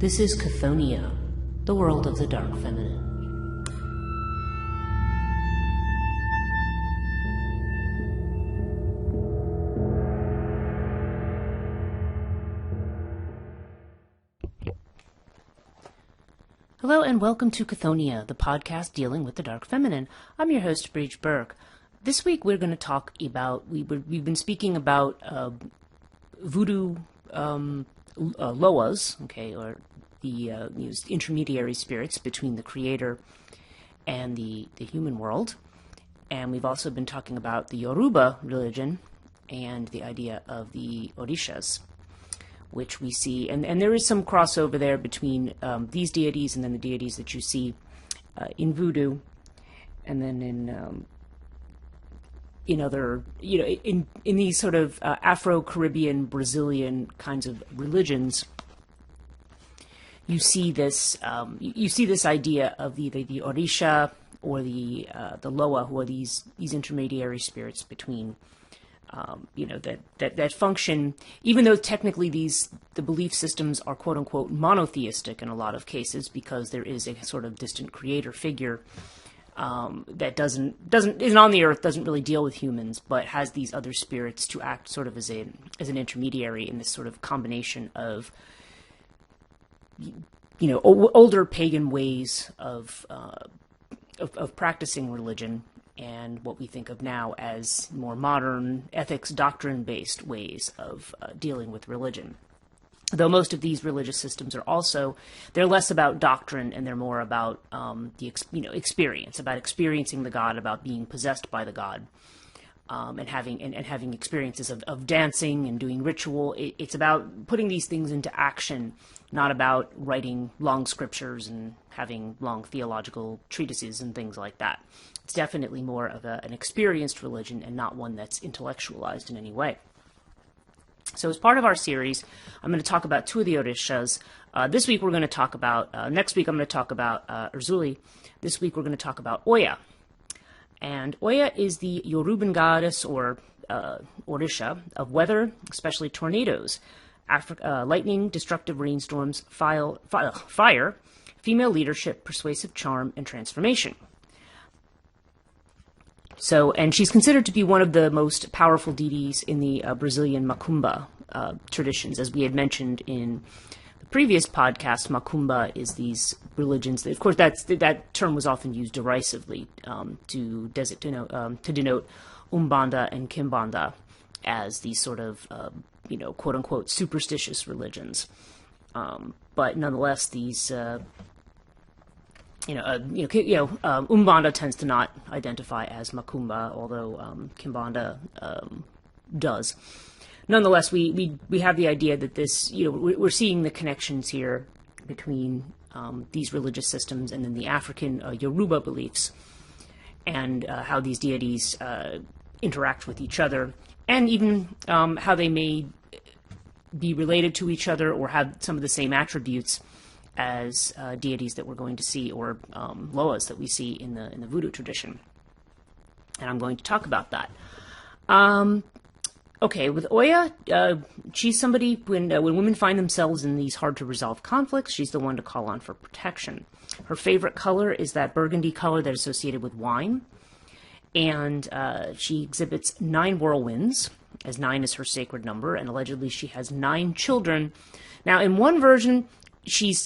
This is Chthonia, the world of the dark feminine. Hello and welcome to Chthonia, the podcast dealing with the dark feminine. I'm your host, Breach Burke. This week we're going to talk about, we've been speaking about voodoo loas, okay, or the intermediary spirits between the Creator and the human world. And we've also been talking about the Yoruba religion and the idea of the Orishas, which we see, and there is some crossover there between these deities and then the deities that you see in voodoo, and then in other, in these sort of Afro-Caribbean, Brazilian kinds of religions. You see this idea of the Orisha or the Loa, who are these intermediary spirits between. That function, even though technically the belief systems are quote unquote monotheistic in a lot of cases, because there is a sort of distant creator figure that isn't on the earth, doesn't really deal with humans, but has these other spirits to act sort of as an intermediary in this sort of combination of older pagan ways of practicing religion and what we think of now as more modern ethics doctrine-based ways of dealing with religion. Though most of these religious systems they're less about doctrine and they're more about experience, about experiencing the god, about being possessed by the god, and having experiences of dancing and doing ritual. It's about putting these things into action, not about writing long scriptures and having long theological treatises and things like that. It's definitely more of an experienced religion and not one that's intellectualized in any way. So as part of our series, I'm going to talk about two of the Orishas. This week we're going to talk about, next week I'm going to talk about Urzuli. This week we're going to talk about Oya. And Oya is the Yoruban goddess or Orisha of weather, especially tornadoes, lightning, destructive rainstorms, fire, female leadership, persuasive charm, and transformation. So, and she's considered to be one of the most powerful deities in the Brazilian Macumba traditions. As we had mentioned in the previous podcast, Macumba is these religions. Of course, that term was often used derisively to denote Umbanda and Kimbanda as these sort of, quote unquote, superstitious religions. But nonetheless, these Umbanda tends to not identify as Macumba, although Kimbanda does. Nonetheless, we have the idea that this, we're seeing the connections here between these religious systems and then the African Yoruba beliefs, and how these deities interact with each other, and even how they may be related to each other or have some of the same attributes as deities that we're going to see, or loas that we see in the voodoo tradition. And I'm going to talk about that. Okay, with Oya, she's somebody, when women find themselves in these hard-to-resolve conflicts, she's the one to call on for protection. Her favorite color is that burgundy color that's associated with wine, and she exhibits 9 whirlwinds, as 9 is her sacred number, and allegedly she has 9 children. Now, in one version,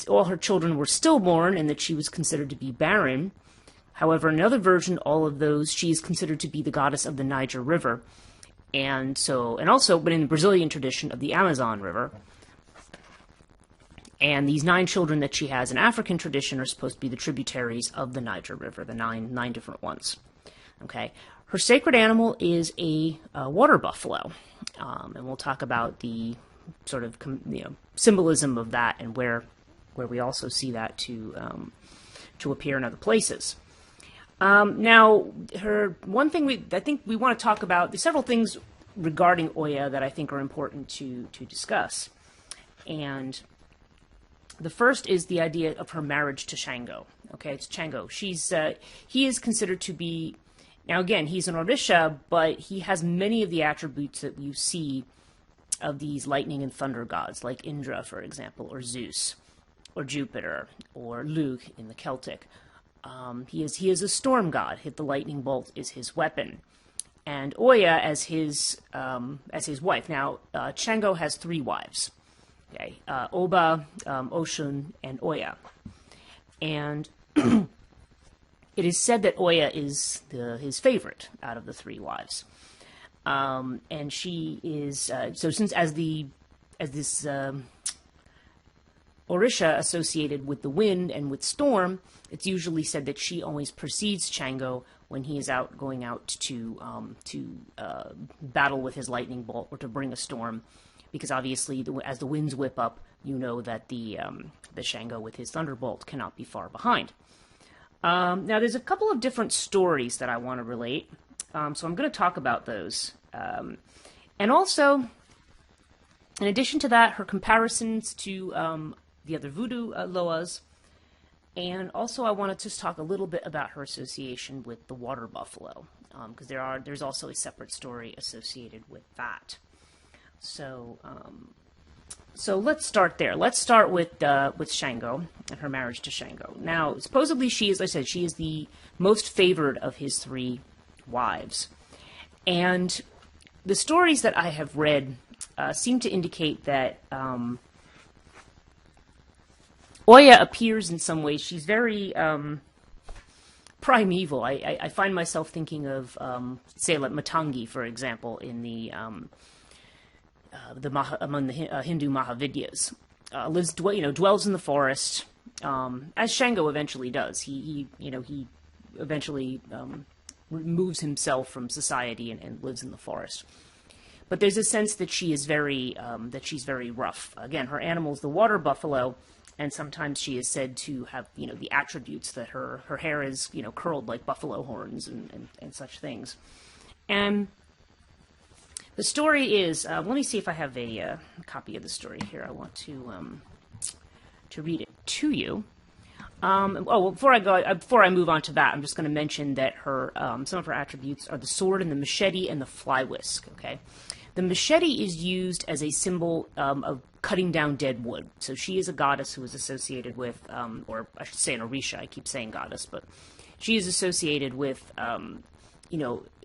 all her children were stillborn and that she was considered to be barren. However, in another version, all of those, she is considered to be the goddess of the Niger River, but in the Brazilian tradition, of the Amazon River. And these 9 children that she has in African tradition are supposed to be the tributaries of the Niger River, the nine different ones. Okay, her sacred animal is a water buffalo, and we'll talk about the sort of symbolism of that, and where we also see that to appear in other places. Now, one thing I think we want to talk about, there's several things regarding Oya that I think are important to discuss, and the first is the idea of her marriage to Shango. Okay, it's Shango. He is considered to be, now again, he's an Orisha, but he has many of the attributes that you see of these lightning and thunder gods, like Indra, for example, or Zeus. or Jupiter, or Lugh in the Celtic. He is a storm god. The lightning bolt is his weapon, and Oya as his wife. Now, Shango has 3 wives. Okay, Oba, Oshun, and Oya, and it is said that Oya is his favorite out of the 3 wives, and she is so since as this Orisha associated with the wind and with storm, it's usually said that she always precedes Shango when he is going out to battle with his lightning bolt or to bring a storm, because obviously as the winds whip up, you know that the Shango with his thunderbolt cannot be far behind. Now there's a couple of different stories that I want to relate, so I'm going to talk about those, and also in addition to that, her comparisons to the other voodoo loas. And also I want to just talk a little bit about her association with the water buffalo, because there's also a separate story associated with that. So let's start there. Let's start with Shango and her marriage to Shango. Now, supposedly she is, as I said, she is the most favored of his 3 wives. And the stories that I have read seem to indicate that Oya appears in some ways. She's very primeval. I find myself thinking of, say, like Matangi, for example, in among the Hindu Mahavidyas. Dwells in the forest, as Shango eventually does. He eventually removes himself from society and lives in the forest. But there's a sense that she's very rough. Again, her animal is the water buffalo. And sometimes she is said to have, the attributes that her hair is, curled like buffalo horns and such things. And the story is, let me see if I have a copy of the story here. I want to read it to you. Before I move on to that, I'm just going to mention that her some of her attributes are the sword and the machete and the fly whisk. Okay, the machete is used as a symbol of cutting down dead wood. So she is a goddess who is associated with, or I should say an Orisha. I keep saying goddess, but she is associated with,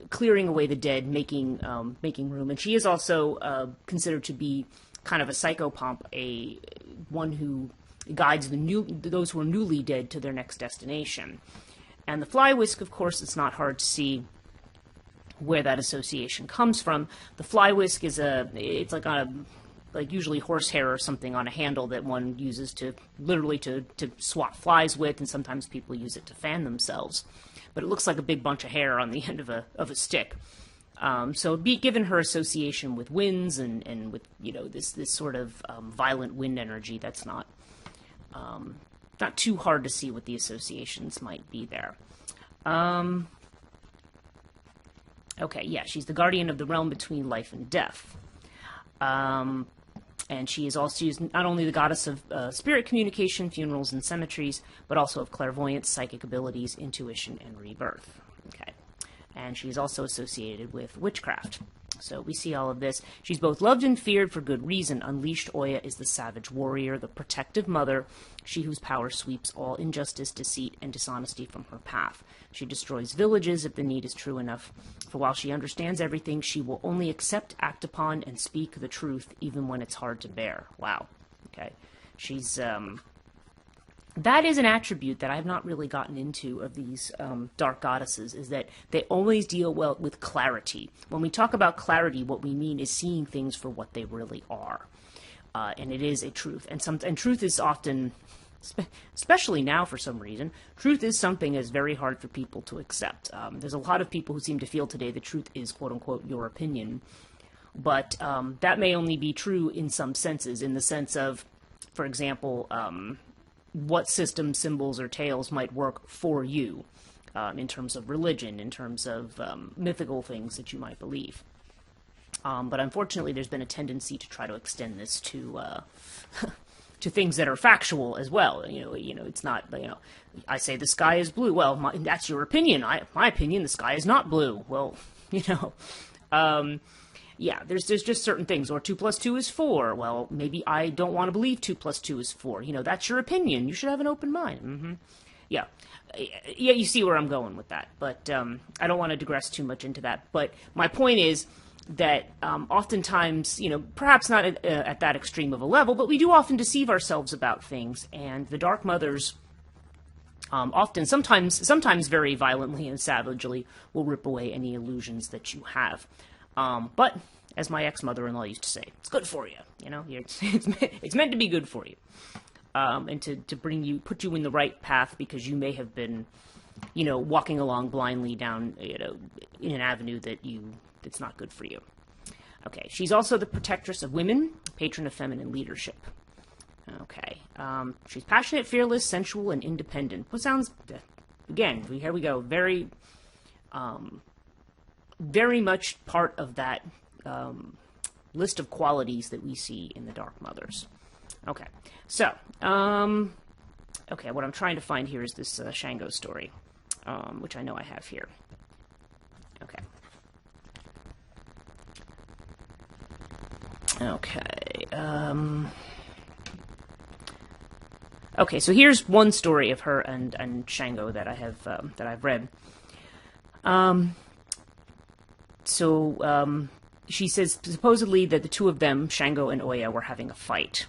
clearing away the dead, making room. And she is also considered to be kind of a psychopomp, one who guides those who are newly dead to their next destination. And the fly whisk, of course, it's not hard to see where that association comes from. The fly whisk is it's like on like usually horsehair or something on a handle that one uses to literally to swat flies with, and sometimes people use it to fan themselves. But it looks like a big bunch of hair on the end of a stick. So given her association with winds and with this sort of violent wind energy, that's not too hard to see what the associations might be there. Okay, yeah, she's the guardian of the realm between life and death. And she is not only the goddess of spirit communication, funerals, and cemeteries, but also of clairvoyance, psychic abilities, intuition, and rebirth. Okay, and she is also associated with witchcraft. So we see all of this. She's both loved and feared for good reason. Unleashed Oya is the savage warrior, the protective mother, she whose power sweeps all injustice, deceit, and dishonesty from her path. She destroys villages if the need is true enough. For while she understands everything, she will only accept, act upon, and speak the truth, even when it's hard to bear. Wow. Okay. She's, that is an attribute that I've not really gotten into of these dark goddesses, is that they always deal well with clarity. When we talk about clarity, what we mean is seeing things for what they really are. And it is a truth. And truth is often, especially now for some reason, truth is something that's very hard for people to accept. There's a lot of people who seem to feel today the truth is, quote-unquote, your opinion. But that may only be true in some senses, in the sense of, for example, what system, symbols, or tales might work for you in terms of religion, in terms of mythical things that you might believe. But unfortunately, there's been a tendency to try to extend this to to things that are factual as well. It's not, I say the sky is blue. Well, that's your opinion. My opinion, the sky is not blue. Well, yeah, there's just certain things. Or 2 plus 2 is 4. Well, maybe I don't want to believe 2 plus 2 is 4. You know, that's your opinion. You should have an open mind. Yeah. Yeah, you see where I'm going with that. But I don't want to digress too much into that. But my point is that oftentimes, you know, perhaps not at that extreme of a level, but we do often deceive ourselves about things. And the Dark Mothers often, sometimes very violently and savagely, will rip away any illusions that you have. But as my ex-mother-in-law used to say, it's good for you. You know, it's meant to be good for you. And to put you in the right path, because you may have been, you know, walking along blindly down, you know, in an avenue that's not good for you. Okay, she's also the protectress of women, patron of feminine leadership. Okay, she's passionate, fearless, sensual, and independent. What sounds, again, here we go, very, very much part of that list of qualities that we see in the Dark Mothers. Okay, so, okay, what I'm trying to find here is this Shango story, which I know I have here. Okay. Okay, okay, so here's one story of her and Shango that I have, that I've read. She says supposedly that the two of them, Shango and Oya, were having a fight,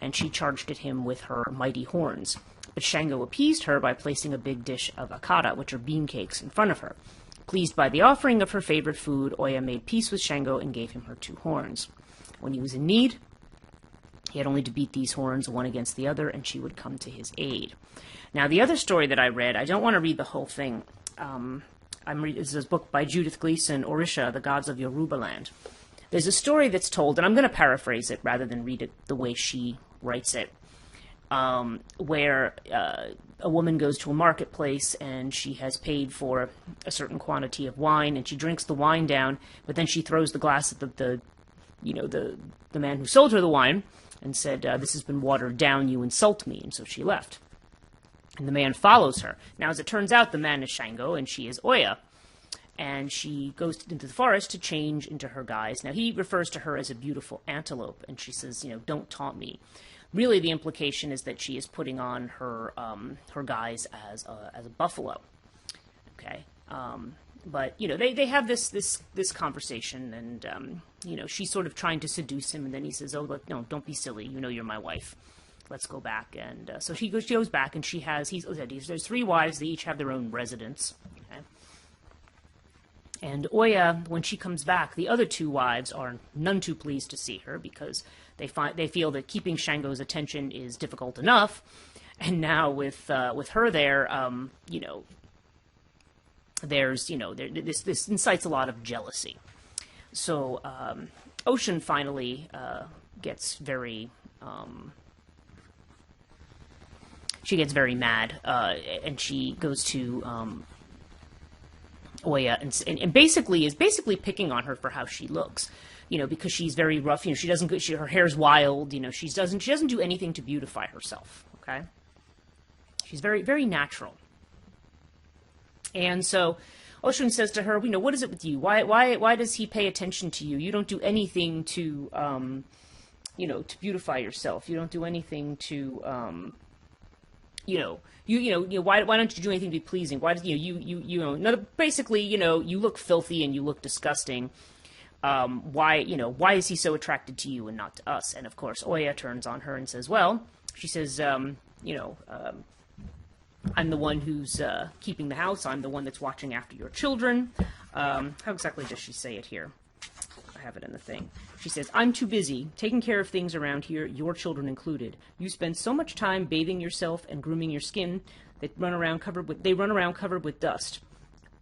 and she charged at him with her mighty horns. But Shango appeased her by placing a big dish of akara, which are bean cakes, in front of her. Pleased by the offering of her favorite food, Oya made peace with Shango and gave him her 2 horns. When he was in need, he had only to beat these horns one against the other, and she would come to his aid. Now, the other story that I read, I don't want to read the whole thing. This is a book by Judith Gleason, Orisha, The Gods of Yoruba Land. There's a story that's told, and I'm going to paraphrase it rather than read it the way she writes it, where a woman goes to a marketplace and she has paid for a certain quantity of wine, and she drinks the wine down, but then she throws the glass at the man who sold her the wine and said, "This has been watered down, you insult me," and so she left. And the man follows her. Now, as it turns out, the man is Shango and she is Oya. And she goes into the forest to change into her guise. Now, he refers to her as a beautiful antelope, and she says, you know, don't taunt me. Really, the implication is that she is putting on her her guise as a buffalo. Okay, but you know, they have this conversation, and you know, she's sort of trying to seduce him, and then he says, "Oh, look, no, don't be silly. You know, you're my wife. Let's go back." And so she goes back, and there's 3 wives. They each have their own residence. Okay? And Oya, when she comes back, the other 2 wives are none too pleased to see her, because they feel that keeping Shango's attention is difficult enough, and now with her there, you know, there's, you know, this incites a lot of jealousy. So Oshun finally gets very mad, and she goes to Oya and basically is picking on her for how she looks, you know, because she's very rough. You know, her hair's wild. You know, she doesn't do anything to beautify herself. Okay, she's very, very natural. And so Oshun says to her, you know, what is it with you? Why does he pay attention to you? You don't do anything to, you know, to beautify yourself. You don't do anything to, why don't you do anything to be pleasing? Why does, basically, you know, you look filthy and you look disgusting. Why is he so attracted to you and not to us? And of course, Oya turns on her and says, well, she says, I'm the one who's keeping the house. I'm the one that's watching after your children. How exactly does she say it here? I have it in the thing. She says, I'm too busy taking care of things around here, your children included. You spend so much time bathing yourself and grooming your skin that run around covered with dust.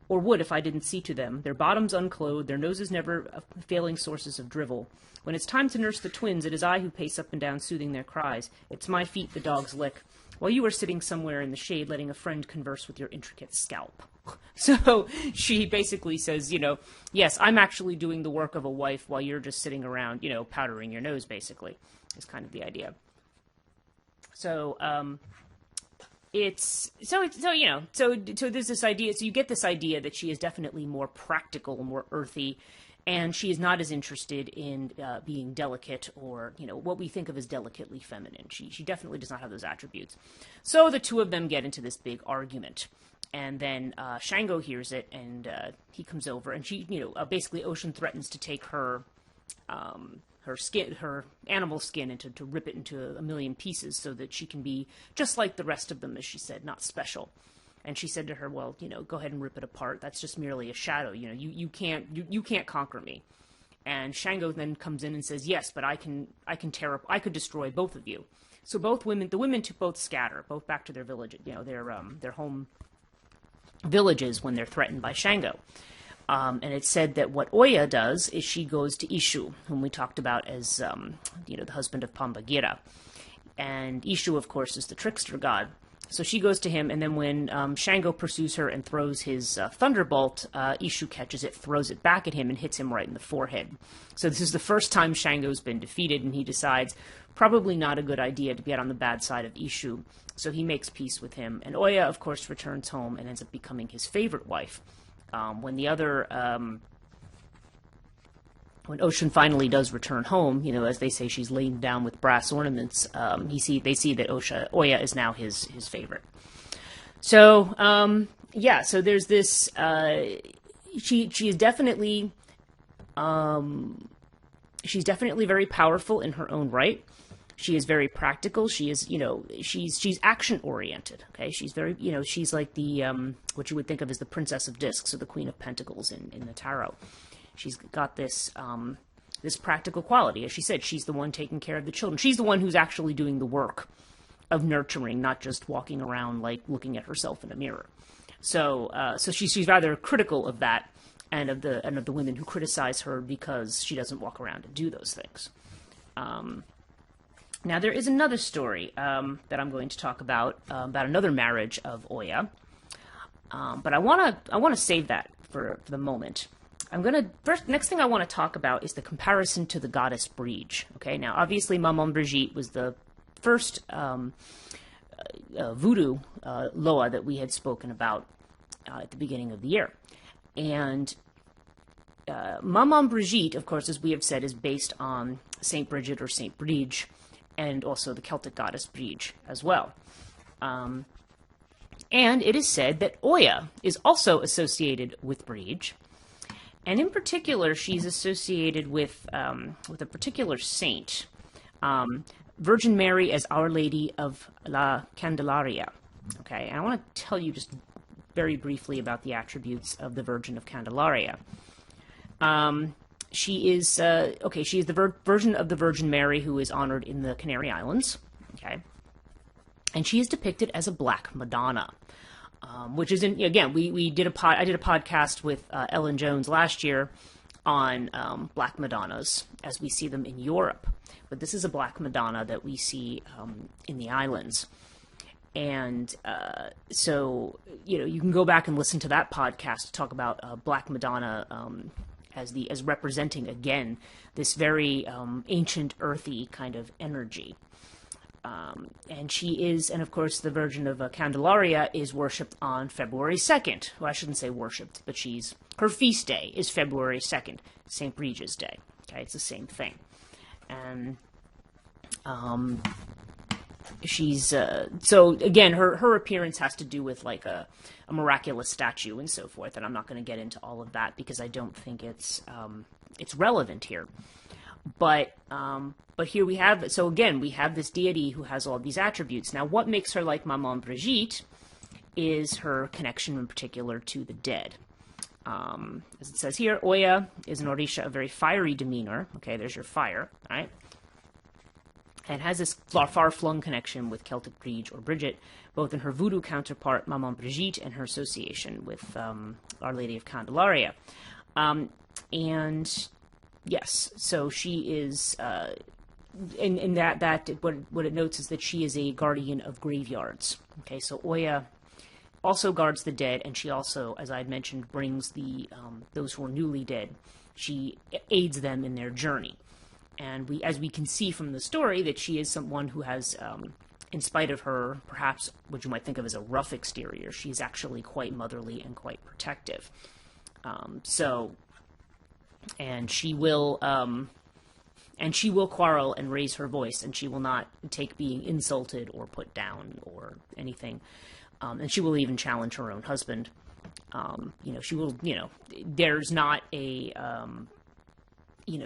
Or would if I didn't see to them, their bottoms unclothed, their noses never failing sources of drivel. When it's time to nurse the twins, it is I who pace up and down soothing their cries. It's my feet the dogs lick, while you are sitting somewhere in the shade letting a friend converse with your intricate scalp. So she basically says, you know, yes, I'm actually doing the work of a wife while you're just sitting around, you know, powdering your nose, basically, is kind of the idea. So, so there's this idea, so you get this idea that she is definitely more practical, more earthy, And she is not as interested in being delicate or, what we think of as delicately feminine. She definitely does not have those attributes. So the two of them get into this big argument. And then Shango hears it, and he comes over, and she, basically Ocean threatens to take her skin, her animal skin, and to rip it into a million pieces so that she can be just like the rest of them, as she said, not special. And she said to her, well, go ahead and rip it apart. That's just merely a shadow. You can't conquer me. And Shango then comes in and says, yes, but I could destroy both of you. So the women both scatter, both back to their village, their home villages when they're threatened by Shango. And it's said that what Oya does is she goes to Ishu, whom we talked about as, the husband of Pambagira. And Ishu, of course, is the trickster god. So she goes to him, and then when Shango pursues her and throws his thunderbolt, Ishu catches it, throws it back at him, and hits him right in the forehead. So this is the first time Shango's been defeated, and he decides probably not a good idea to get on the bad side of Ishu. So he makes peace with him. And Oya, of course, returns home and ends up becoming his favorite wife. When the other... when Ocean finally does return home, as they say, she's laden down with brass ornaments. They see that Oya is now his favorite. So so there's this. She is definitely she's definitely very powerful in her own right. She is very practical. She is she's action oriented. Okay, she's very she's like the what you would think of as the Princess of Discs or the Queen of Pentacles in the tarot. She's got this this practical quality. As she said, she's the one taking care of the children. She's the one who's actually doing the work of nurturing, not just walking around like looking at herself in a mirror. So she's rather critical of that and of the women who criticize her because she doesn't walk around and do those things. Now there is another story that I'm going to talk about another marriage of Oya, but I want to save that for the moment. Next thing I want to talk about is the comparison to the goddess Brige. Okay, now obviously Maman Brigitte was the first voodoo Loa that we had spoken about at the beginning of the year. And Maman Brigitte, of course, as we have said, is based on Saint Bridget or Saint Brige, and also the Celtic goddess Brige as well. And it is said that Oya is also associated with Brige. And in particular, she's associated with a particular saint, Virgin Mary as Our Lady of La Candelaria. Okay, and I want to tell you just very briefly about the attributes of the Virgin of Candelaria. She is she is the version of the Virgin Mary who is honored in the Canary Islands. Okay, and she is depicted as a Black Madonna. Which is I did a podcast with Ellen Jones last year on Black Madonnas as we see them in Europe, but this is a Black Madonna that we see in the islands, and so you can go back and listen to that podcast to talk about Black Madonna as representing again this very ancient earthy kind of energy. And she is, and of course, the Virgin of Candelaria is worshipped on February 2nd. Well, I shouldn't say worshipped, but her feast day is February 2nd, St. Brige's Day. Okay, it's the same thing. And she's, so again, her appearance has to do with like a miraculous statue and so forth, and I'm not going to get into all of that because I don't think it's relevant here. But here we have, so again, we have this deity who has all these attributes. Now, what makes her like Maman Brigitte is her connection in particular to the dead. As it says here, Oya is an Orisha of very fiery demeanor. Okay, there's your fire, all right? And has this far-flung connection with Celtic Brige or Bridget, both in her voodoo counterpart, Maman Brigitte, and her association with Our Lady of Candelaria. And yes, so she is, in that what it notes is that she is a guardian of graveyards. Okay, so Oya also guards the dead, and she also, as I had mentioned, brings those who are newly dead. She aids them in their journey. And as we can see from the story, that she is someone who has, in spite of her, perhaps what you might think of as a rough exterior, she's actually quite motherly and quite protective. So and she will quarrel and raise her voice, and she will not take being insulted or put down or anything. And she will even challenge her own husband. She will, there's not a,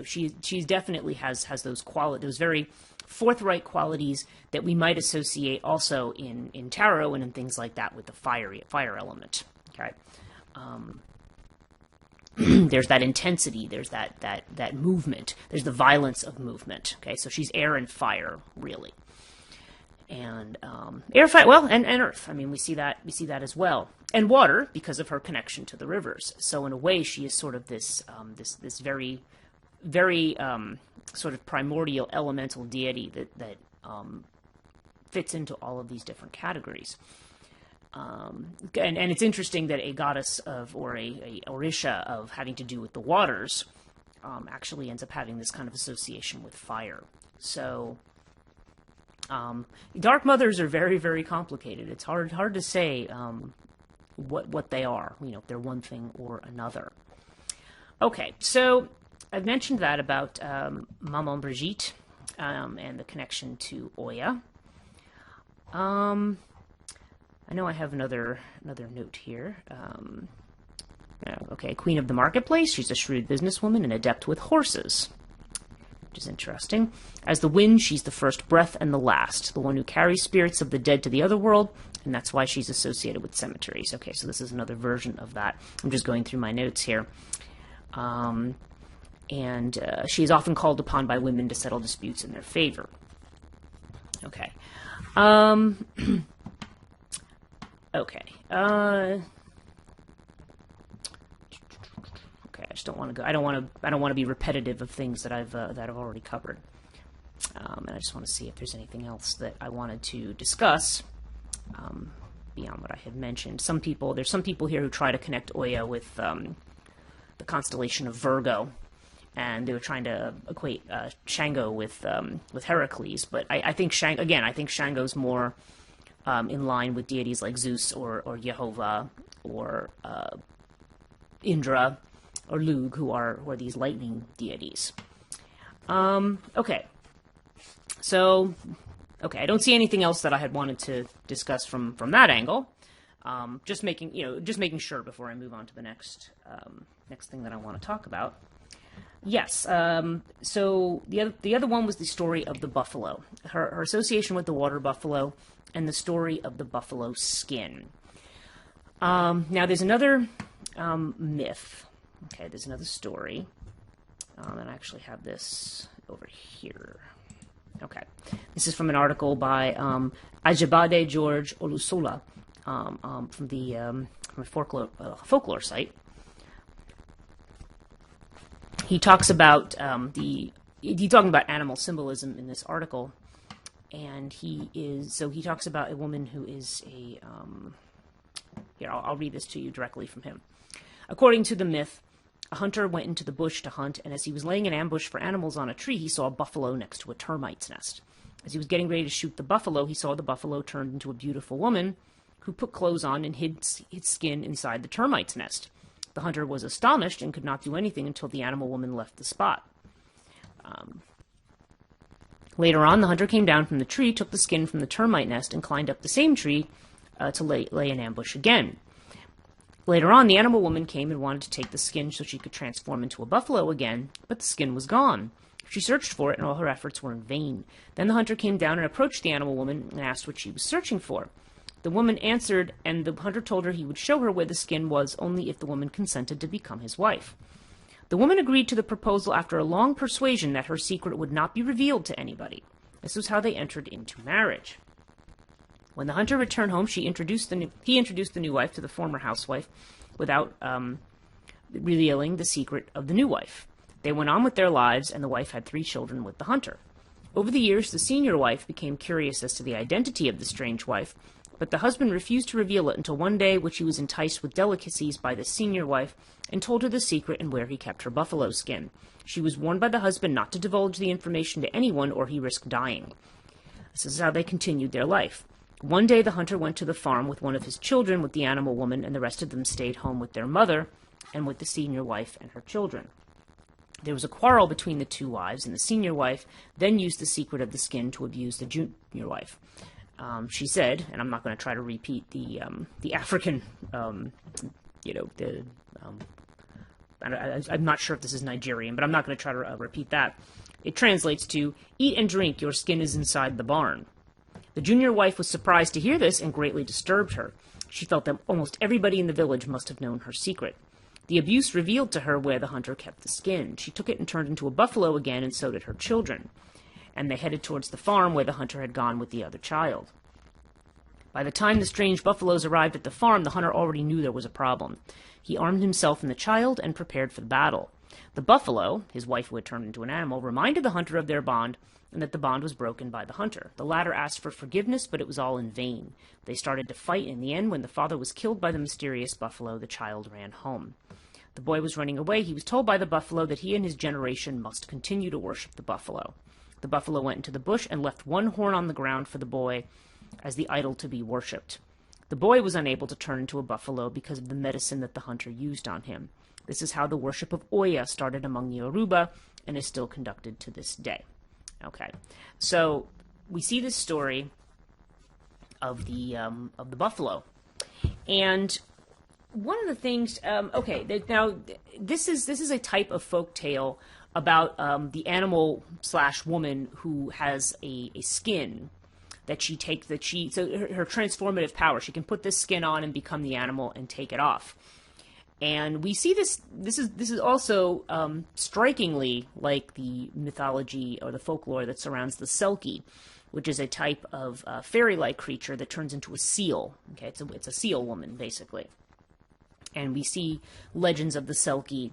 she definitely has those those very forthright qualities that we might associate also in tarot and in things like that with the fire element. Okay. There's that intensity, there's that movement, there's the violence of movement. Okay, so she's air and fire, really. And air, fire, well, and earth. I mean, we see that as well, and water because of her connection to the rivers. So in a way, she is sort of this very, very sort of primordial elemental deity that fits into all of these different categories. And it's interesting that a goddess or a Orisha of having to do with the waters actually ends up having this kind of association with fire. So dark mothers are very, very complicated. It's hard to say what they are, if they're one thing or another. Okay, so I've mentioned that about Maman Brigitte and the connection to Oya. I know I have another note here. Okay, Queen of the Marketplace. She's a shrewd businesswoman and adept with horses, which is interesting. As the wind, she's the first breath and the last, the one who carries spirits of the dead to the other world, and that's why she's associated with cemeteries. Okay, so this is another version of that. I'm just going through my notes here. And she is often called upon by women to settle disputes in their favor. Okay. Okay. Okay. I just don't want to go. I don't want to be repetitive of things that I've already covered. And I just want to see if there's anything else that I wanted to discuss beyond what I had mentioned. There's some people here who try to connect Oya with the constellation of Virgo, and they were trying to equate Shango with Heracles. But I think Shango's more in line with deities like Zeus or Jehovah or Indra or Lug, who are these lightning deities. Okay. So, I don't see anything else that I had wanted to discuss from that angle. Just making sure before I move on to the next thing that I want to talk about. Yes. So the other one was the story of the buffalo, her association with the water buffalo, and the story of the buffalo skin. Now there's another myth. Okay, there's another story, and I actually have this over here. Okay, this is from an article by Ajibade George Olusola from a folklore site. He talks about he's talking about animal symbolism in this article, and he talks about a woman who is a here, I'll read this to you directly from him. According to the myth, a hunter went into the bush to hunt, and as he was laying an ambush for animals on a tree, he saw a buffalo next to a termite's nest. As he was getting ready to shoot the buffalo, he saw the buffalo turned into a beautiful woman who put clothes on and hid its skin inside the termite's nest. The hunter was astonished and could not do anything until the animal woman left the spot. Later on, the hunter came down from the tree, took the skin from the termite nest, and climbed up the same tree to lay an ambush again. Later on, the animal woman came and wanted to take the skin so she could transform into a buffalo again, but the skin was gone. She searched for it, and all her efforts were in vain. Then the hunter came down and approached the animal woman and asked what she was searching for. The woman answered, and the hunter told her he would show her where the skin was only if the woman consented to become his wife. The woman agreed to the proposal after a long persuasion that her secret would not be revealed to anybody. This was how they entered into marriage. When the hunter returned home, he introduced the new wife to the former housewife without revealing the secret of the new wife. They went on with their lives, and the wife had 3 children with the hunter. Over the years, the senior wife became curious as to the identity of the strange wife, but the husband refused to reveal it until one day, which he was enticed with delicacies by the senior wife and told her the secret and where he kept her buffalo skin. She was warned by the husband not to divulge the information to anyone or he risked dying. This is how they continued their life. One day the hunter went to the farm with one of his children with the animal woman, and the rest of them stayed home with their mother and with the senior wife and her children. There was a quarrel between the two wives, and the senior wife then used the secret of the skin to abuse the junior wife. She said, and I'm not going to try to repeat the African, I'm not sure if this is Nigerian, but I'm not going to try to repeat that. It translates to, "Eat and drink, your skin is inside the barn." The junior wife was surprised to hear this and greatly disturbed her. She felt that almost everybody in the village must have known her secret. The abuse revealed to her where the hunter kept the skin. She took it and turned into a buffalo again, and so did her children. And they headed towards the farm where the hunter had gone with the other child. By the time the strange buffaloes arrived at the farm, the hunter already knew there was a problem. He armed himself and the child and prepared for the battle. The buffalo, his wife who had turned into an animal, reminded the hunter of their bond and that the bond was broken by the hunter. The latter asked for forgiveness, but it was all in vain. They started to fight. In the end, when the father was killed by the mysterious buffalo, the child ran home. The boy was running away. He was told by the buffalo that he and his generation must continue to worship the buffalo. The buffalo went into the bush and left one horn on the ground for the boy as the idol to be worshipped. The boy was unable to turn into a buffalo because of the medicine that the hunter used on him. This is how the worship of Oya started among the Yoruba and is still conducted to this day. Okay, so we see this story of the buffalo, and one of the things. Now this is a type of folk tale about the animal / woman who has a skin that she takes. So her transformative power. She can put this skin on and become the animal and take it off. And we see this is also strikingly like the mythology or the folklore that surrounds the Selkie, which is a type of fairy-like creature that turns into a seal. Okay, it's a seal woman, basically. And we see legends of the Selkie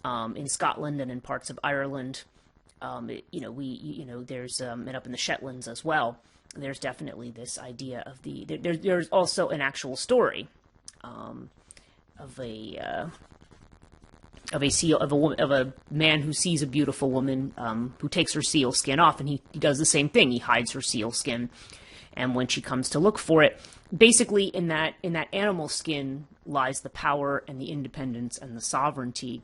in Scotland and in parts of Ireland. There's and up in the Shetlands as well. There's definitely this idea of there's also an actual story. Of a man who sees a beautiful woman who takes her seal skin off, and he does the same thing. He hides her seal skin, and when she comes to look for it, basically in that animal skin lies the power and the independence and the sovereignty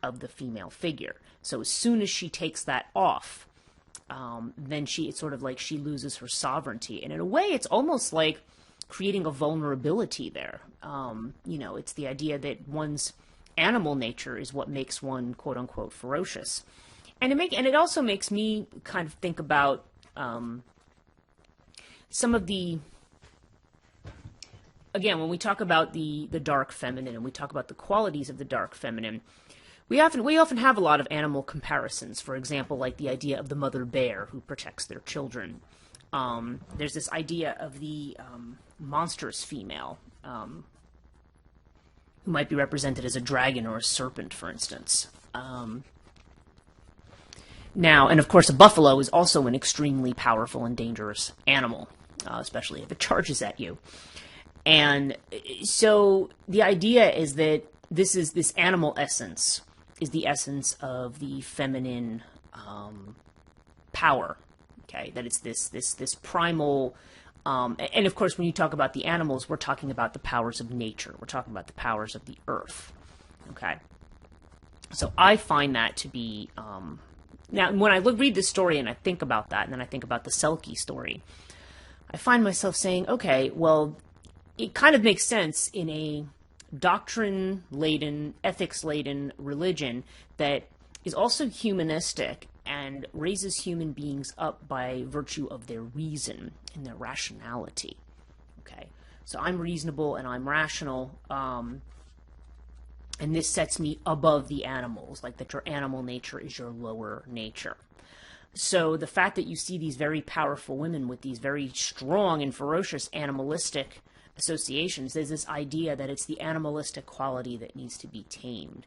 of the female figure. So as soon as she takes that off, then it's sort of like she loses her sovereignty, and in a way, it's almost like creating a vulnerability there. It's the idea that one's animal nature is what makes one quote unquote ferocious. And it also makes me kind of think about some of the, again, when we talk about the dark feminine and we talk about the qualities of the dark feminine, we often have a lot of animal comparisons. For example, like the idea of the mother bear who protects their children. There's this idea of the monstrous female, who might be represented as a dragon or a serpent, for instance. Now, and of course, a buffalo is also an extremely powerful and dangerous animal, especially if it charges at you. And so the idea is that this animal essence is the essence of the feminine power. Okay, that it's this primal, and of course, when you talk about the animals, we're talking about the powers of nature. We're talking about the powers of the earth. Okay, so I find that to be now when I read this story and I think about that, and then I think about the Selkie story, I find myself saying, okay, well, it kind of makes sense in a doctrine-laden, ethics-laden religion that is also humanistic and raises human beings up by virtue of their reason and their rationality. Okay, so I'm reasonable and I'm rational, and this sets me above the animals, like that your animal nature is your lower nature. So the fact that you see these very powerful women with these very strong and ferocious animalistic associations, there's this idea that it's the animalistic quality that needs to be tamed.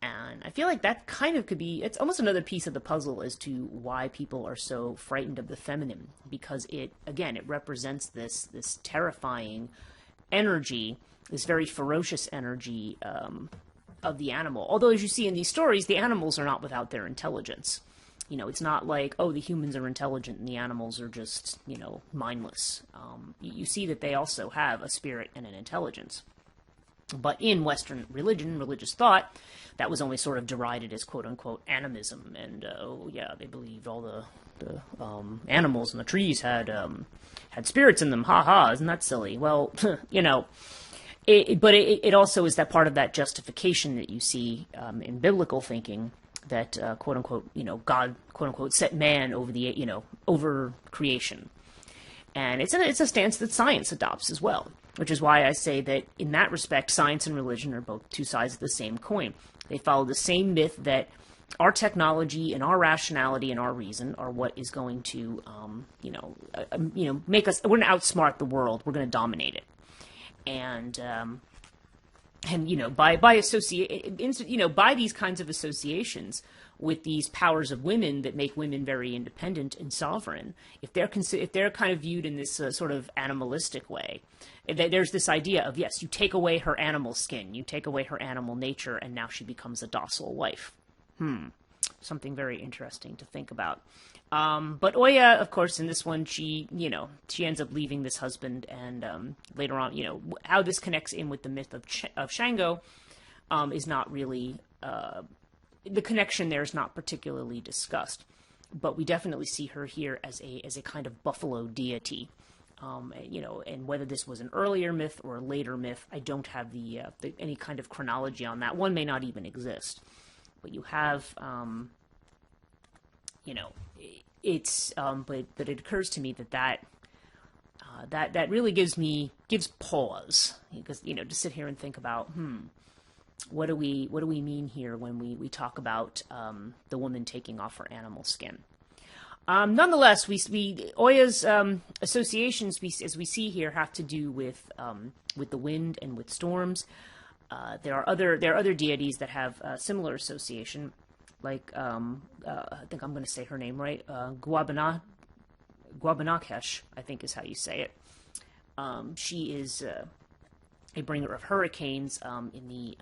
And I feel like that kind of could be, it's almost another piece of the puzzle as to why people are so frightened of the feminine, because it represents this terrifying energy, this very ferocious energy of the animal. Although, as you see in these stories, the animals are not without their intelligence. You know, it's not like, oh, the humans are intelligent and the animals are just, mindless. You see that they also have a spirit and an intelligence. But in Western religion, religious thought, that was only sort of derided as quote-unquote animism. And, oh, yeah, they believed all the animals and the trees had spirits in them. Ha ha, isn't that silly? Well, you know, but it also is that part of that justification that you see in biblical thinking that, quote-unquote, you know, God, quote-unquote, set man over the, you know, over creation. And it's a stance that science adopts as well, which is why I say that in that respect, science and religion are both two sides of the same coin. They follow the same myth that our technology and our rationality and our reason are what is going to, make us. We're going to outsmart the world. We're going to dominate it, and you know, by these kinds of associations with these powers of women that make women very independent and sovereign, if they're kind of viewed in this sort of animalistic way, there's this idea of, yes, you take away her animal skin, you take away her animal nature, and now she becomes a docile wife. Something very interesting to think about. But Oya, of course, in this one, she ends up leaving this husband, and later on, you know, how this connects in with the myth of Shango is not really, the connection there is not particularly discussed. But we definitely see her here as a kind of buffalo deity. You know, and whether this was an earlier myth or a later myth, I don't have any kind of chronology on that. One may not even exist. But you have, you know, it's, but it occurs to me that really gives pause, because, you know, to sit here and think about, what do we mean here when we talk about the woman taking off her animal skin? Nonetheless, Oya's associations, as we see here, have to do with the wind and with storms. There are other deities that have similar association, like I think I'm going to say her name right, Guabanakesh, I think is how you say it. She is a bringer of hurricanes in the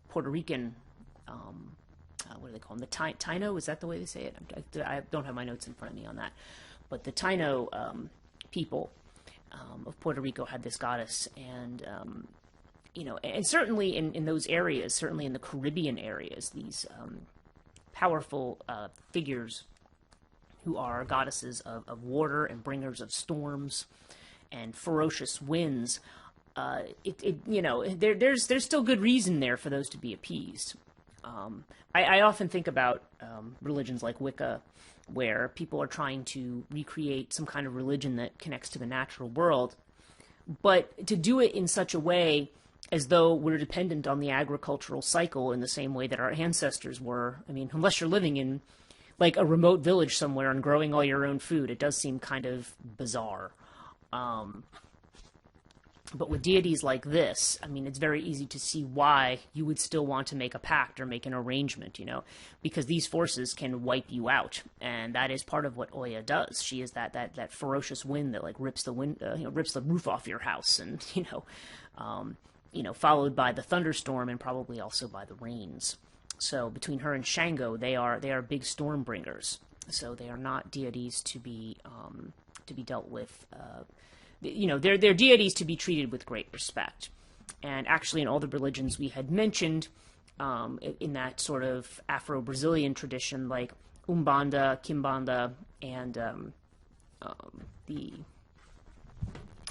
Puerto Rican, what do they call them? The Taino, is that the way they say it? I don't have my notes in front of me on that. But the Taino people of Puerto Rico had this goddess, and you know, and certainly in those areas, certainly in the Caribbean areas, these powerful figures who are goddesses of water and bringers of storms and ferocious winds, you know, there's still good reason there for those to be appeased. I often think about religions like Wicca, where people are trying to recreate some kind of religion that connects to the natural world, but to do it in such a way as though we're dependent on the agricultural cycle in the same way that our ancestors were. I mean, unless you're living in, like, a remote village somewhere and growing all your own food, it does seem kind of bizarre. But with deities like this, I mean, it's very easy to see why you would still want to make a pact or make an arrangement, you know, because these forces can wipe you out, and that is part of what Oya does. She is that ferocious wind that, like, rips the roof off your house, and followed by the thunderstorm and probably also by the rains. So between her and Shango, they are big storm bringers. So they are not deities to be dealt with. They're deities to be treated with great respect. And actually, in all the religions we had mentioned, in that sort of Afro-Brazilian tradition, like Umbanda, Kimbanda, and am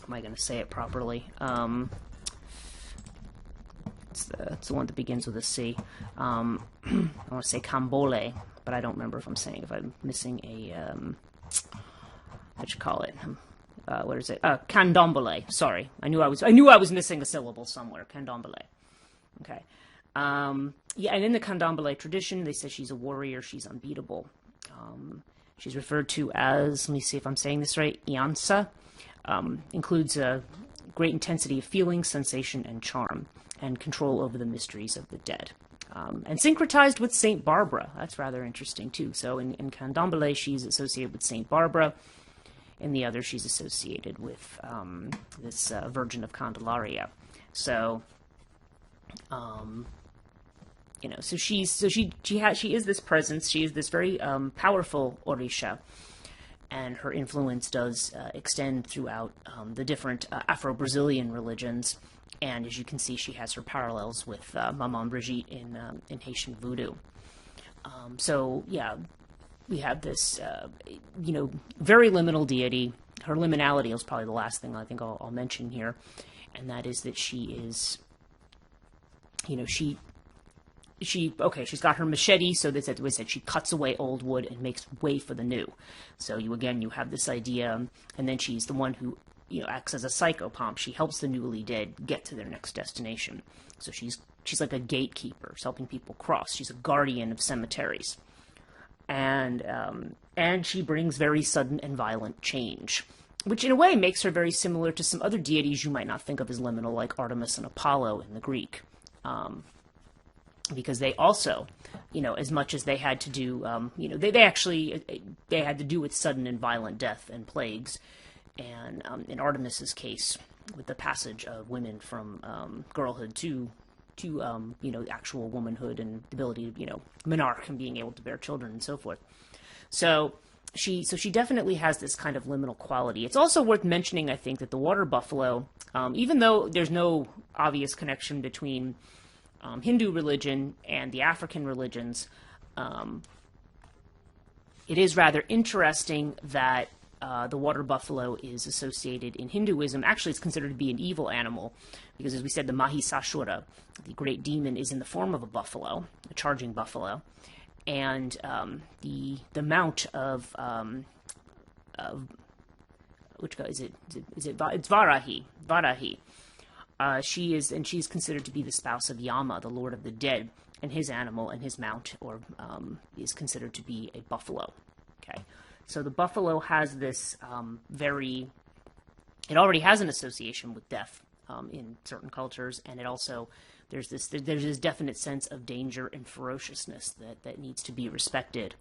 I going to say it properly? It's the one that begins with a C. I want to say Cambole, but I don't remember if I'm missing a, what you call it? What is it? Candomblé. Sorry, I knew I was missing a syllable somewhere. Candomblé. Okay. And in the Candomblé tradition, they say she's a warrior. She's unbeatable. She's referred to as, let me see if I'm saying this right, Iansa. Includes a great intensity of feeling, sensation, and charm, and control over the mysteries of the dead. And syncretized with Saint Barbara. That's rather interesting too. So in Candomblé, she's associated with Saint Barbara. In the other, she's associated with this Virgin of Candelaria. So, so she is this presence. She is this very powerful Orisha, and her influence does extend throughout the different Afro-Brazilian religions. And as you can see, she has her parallels with Maman Brigitte in Haitian voodoo. So yeah, we have this, very liminal deity. Her liminality is probably the last thing I think I'll mention here, and that is that she is, she's got her machete, so that's we said she cuts away old wood and makes way for the new. So you have this idea, and then she's the one who acts as a psychopomp. She helps the newly dead get to their next destination. So she's like a gatekeeper, helping people cross. She's a guardian of cemeteries, and she brings very sudden and violent change, which in a way makes her very similar to some other deities you might not think of as liminal, like Artemis and Apollo in the Greek. Because they also, as much as they had to do, they had to do with sudden and violent death and plagues. And in Artemis's case, with the passage of women from girlhood to actual womanhood and the ability to, monarch and being able to bear children and so forth. So she definitely has this kind of liminal quality. It's also worth mentioning, I think, that the water buffalo, even though there's no obvious connection between Hindu religion and the African religions, it is rather interesting that the water buffalo is associated in Hinduism. Actually, it's considered to be an evil animal because, as we said, the Mahisasura, the great demon, is in the form of a buffalo, a charging buffalo, and the mount of which is it? It's Varahi. She's considered to be the spouse of Yama, the Lord of the Dead, and his animal and his mount, is considered to be a buffalo. Okay, so the buffalo has this it already has an association with death in certain cultures, and it also there's this definite sense of danger and ferociousness that needs to be respected.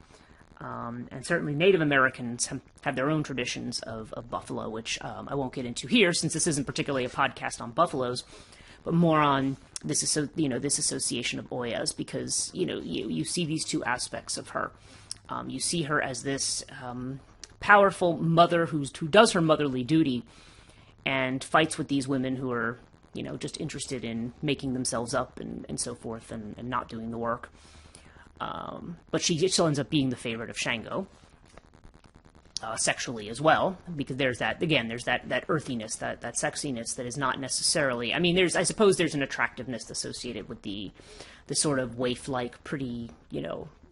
And certainly Native Americans have their own traditions of buffalo, which I won't get into here since this isn't particularly a podcast on buffaloes, but more on this association of Oyas, because you see these two aspects of her. You see her as this powerful mother who does her motherly duty and fights with these women who are just interested in making themselves up and so forth and not doing the work. But she still ends up being the favorite of Shango, sexually as well, because there's that earthiness, that sexiness that is not necessarily, I suppose there's an attractiveness associated with the sort of waif-like, pretty,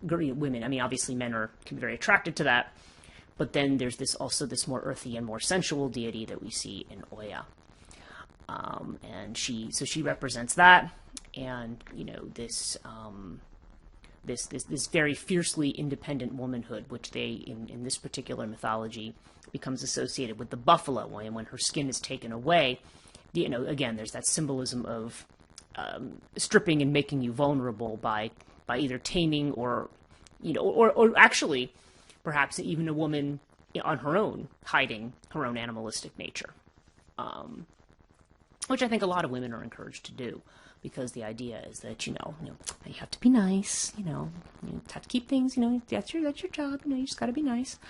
women. Obviously men can be very attracted to that, but then there's this more earthy and more sensual deity that we see in Oya. And she represents that, and, this very fiercely independent womanhood, which they, in this particular mythology, becomes associated with the buffalo, and when her skin is taken away, again, there's that symbolism of stripping and making you vulnerable by either taming or actually, perhaps even a woman on her own, hiding her own animalistic nature, which I think a lot of women are encouraged to do. Because the idea is that, you have to be nice, you have to keep things, that's your job, you just got to be nice.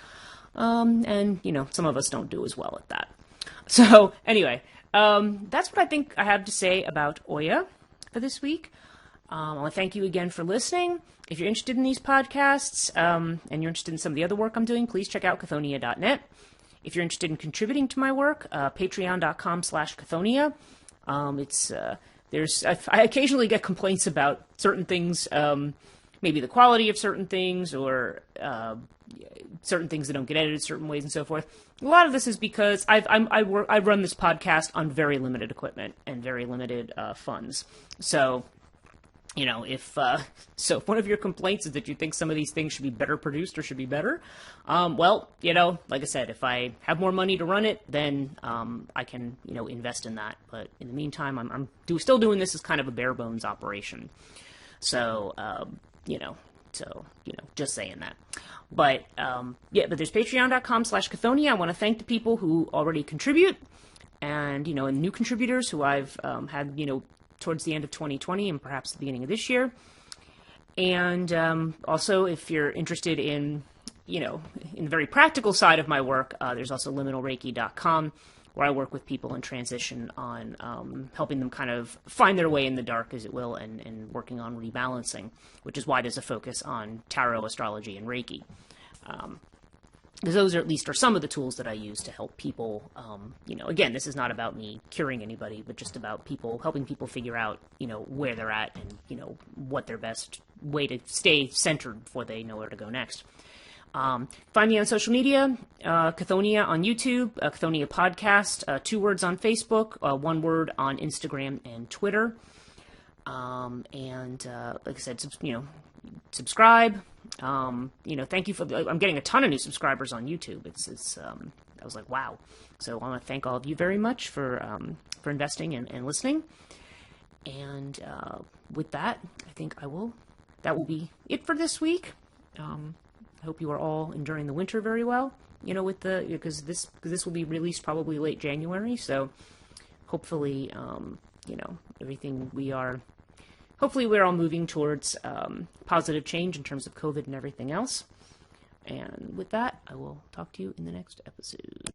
And, some of us don't do as well at that. So, anyway, that's what I think I have to say about Oya for this week. I want to thank you again for listening. If you're interested in these podcasts, and you're interested in some of the other work I'm doing, please check out Chthonia.net. If you're interested in contributing to my work, patreon.com/Chthonia. I occasionally get complaints about certain things, maybe the quality of certain things or certain things that don't get edited certain ways and so forth. A lot of this is because I run this podcast on very limited equipment and very limited funds. So, if one of your complaints is that you think some of these things should be better produced or should be better, like I said, if I have more money to run it, then I can, invest in that. But in the meantime, I'm still doing this as kind of a bare bones operation. So, just saying that. But, but there's patreon.com/Chthonia. I want to thank the people who already contribute and, and new contributors who I've had, towards the end of 2020 and perhaps the beginning of this year. And also, if you're interested in you know, in the very practical side of my work, there's also liminalreiki.com, where I work with people in transition on helping them kind of find their way in the dark, as it will, and working on rebalancing, which is why there's a focus on tarot, astrology, and Reiki. Because those are at least some of the tools that I use to help people, you know, again, this is not about me curing anybody, but just about people, helping people figure out, you know, where they're at and, you know, what their best way to stay centered before they know where to go next. Find me on social media, Chthonia on YouTube, Chthonia Podcast, 2 words on Facebook, 1 word on Instagram and Twitter. And like I said, you know, subscribe. You know, thank you for, I'm getting a ton of new subscribers on YouTube. I was like, wow. So I want to thank all of you very much for investing and listening. And, with that, I think that will be it for this week. I hope you are all enduring the winter very well, you know, because this will be released probably late January. So hopefully, you know, hopefully we're all moving towards positive change in terms of COVID and everything else. And with that, I will talk to you in the next episode.